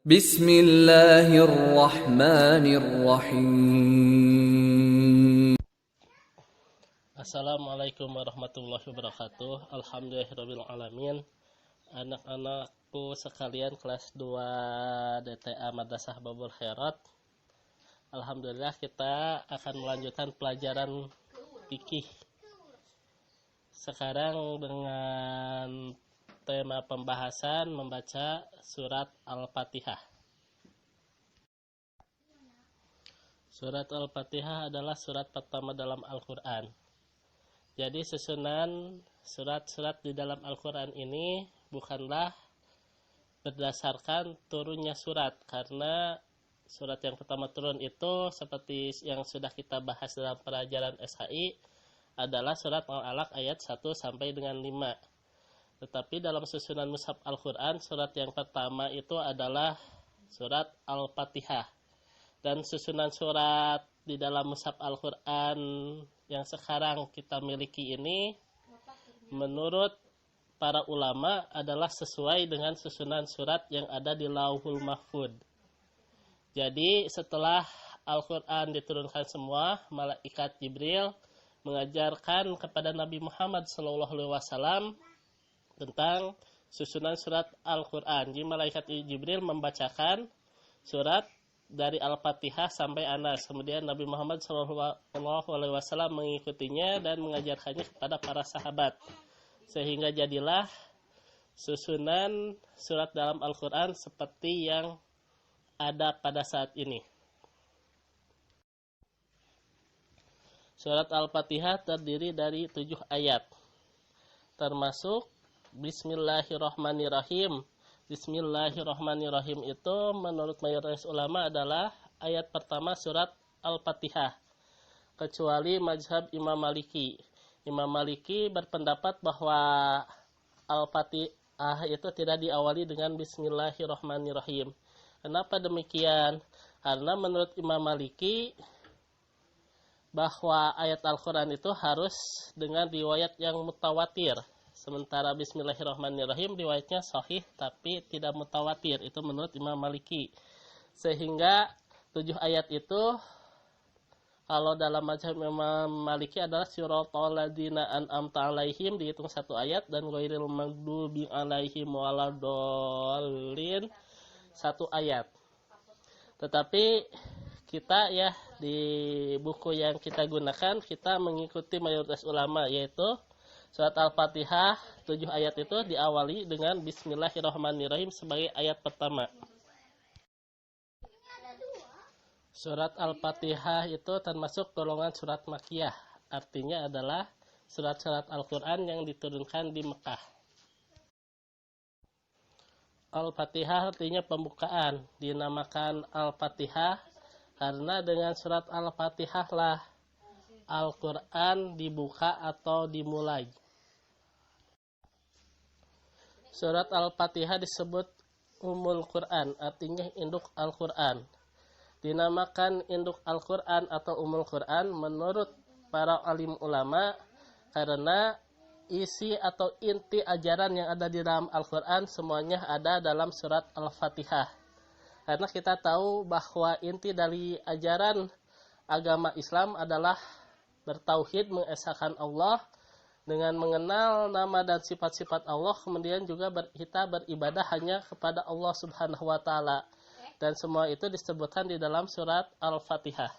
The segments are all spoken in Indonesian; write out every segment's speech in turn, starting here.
Bismillahirrahmanirrahim. Assalamualaikum warahmatullahi wabarakatuh. Alhamdulillahirrabbilalamin. Anak-anakku sekalian kelas 2 DTA Madrasah Babul Khairat. Alhamdulillah kita akan melanjutkan pelajaran fikih. Sekarang dengan tema pembahasan membaca surat Al-Fatihah. Surat Al-Fatihah adalah surat pertama dalam Al-Quran. Jadi susunan surat-surat di dalam Al-Quran ini bukanlah berdasarkan turunnya surat, karena surat yang pertama turun itu seperti yang sudah kita bahas dalam pelajaran SHI adalah surat Al-Alaq ayat 1 sampai dengan 5. Tetapi dalam susunan mushaf Al-Quran, surat yang pertama itu adalah surat Al-Fatihah. Dan susunan surat di dalam mushaf Al-Quran yang sekarang kita miliki ini, menurut para ulama adalah sesuai dengan susunan surat yang ada di Lauhul Mahfud. Jadi setelah Al-Quran diturunkan semua, malaikat Jibril mengajarkan kepada Nabi Muhammad SAW tentang susunan surat Al-Quran. Jadi malaikat Jibril membacakan surat dari Al-Fatihah sampai Anas. Kemudian Nabi Muhammad SAW mengikutinya dan mengajarkannya kepada para sahabat. Sehingga jadilah susunan surat dalam Al-Quran seperti yang ada pada saat ini. Surat Al-Fatihah terdiri dari 7 ayat. Termasuk Bismillahirrahmanirrahim. Bismillahirrahmanirrahim itu menurut mayoritas ulama adalah ayat pertama surat Al-Fatihah, kecuali mazhab Imam Maliki. Imam Maliki berpendapat bahwa Al-Fatihah itu tidak diawali dengan Bismillahirrahmanirrahim. Kenapa demikian? Karena menurut Imam Maliki bahwa ayat Al-Quran itu harus dengan riwayat yang mutawatir. Sementara Bismillahirrahmanirrahim riwayatnya sahih tapi tidak mutawatir. Itu menurut Imam Maliki. Sehingga 7 ayat itu kalau dalam mazhab Imam Maliki adalah siratal ladzina an'amta 'alaihim, dihitung 1 ayat, dan ghairil maghdubi 'alaihim waladdallin 1 ayat. Tetapi kita ya di buku yang kita gunakan kita mengikuti mayoritas ulama, yaitu surat Al-Fatihah 7 ayat itu diawali dengan Bismillahirrahmanirrahim sebagai ayat pertama. Surat Al-Fatihah itu termasuk golongan surat Makkiyah. Artinya adalah surat-surat Al-Quran yang diturunkan di Mekah. Al-Fatihah artinya pembukaan. Dinamakan Al-Fatihah karena dengan surat Al-Fatihah lah Al-Quran dibuka atau dimulai. Surat Al-Fatihah disebut Ummul Quran, artinya induk Al-Quran. Dinamakan induk Al-Quran atau Ummul Quran menurut para alim ulama karena isi atau inti ajaran yang ada di dalam Al-Quran semuanya ada dalam surat Al-Fatihah. Karena kita tahu bahwa inti dari ajaran agama Islam adalah bertauhid, mengesahkan Allah dengan mengenal nama dan sifat-sifat Allah, kemudian juga kita beribadah hanya kepada Allah Subhanahu wa Ta'ala, dan semua itu disebutkan di dalam surat Al-Fatihah.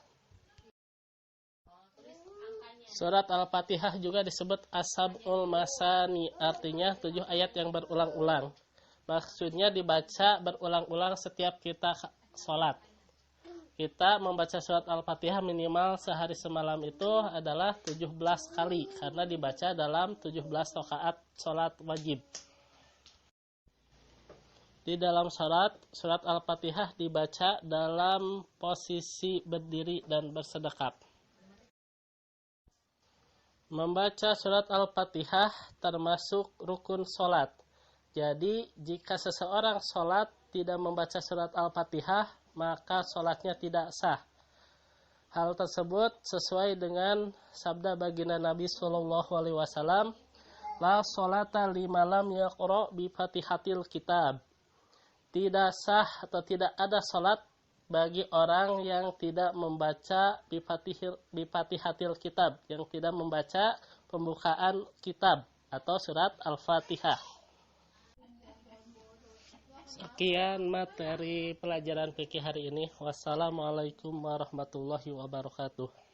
Surat Al-Fatihah juga disebut As-Sab'ul Masani, artinya 7 ayat yang berulang-ulang. Maksudnya dibaca berulang-ulang setiap kita sholat. Kita membaca surat Al-Fatihah minimal sehari semalam itu adalah 17 kali karena dibaca dalam 17 rakaat sholat wajib. Di dalam surat Al-Fatihah dibaca dalam posisi berdiri dan bersedekap. Membaca surat Al-Fatihah termasuk rukun sholat. Jadi jika seseorang sholat tidak membaca surat Al-Fatihah, maka sholatnya tidak sah. Hal tersebut sesuai dengan sabda baginda Nabi SAW, La sholata limalam yaqra bi fatihatil kitab. tidak sah atau tidak ada salat bagi orang yang tidak membaca bifatihatil kitab, yang tidak membaca pembukaan kitab atau surat Al-Fatihah. Sekian materi pelajaran fikih hari ini. Wassalamualaikum warahmatullahi wabarakatuh.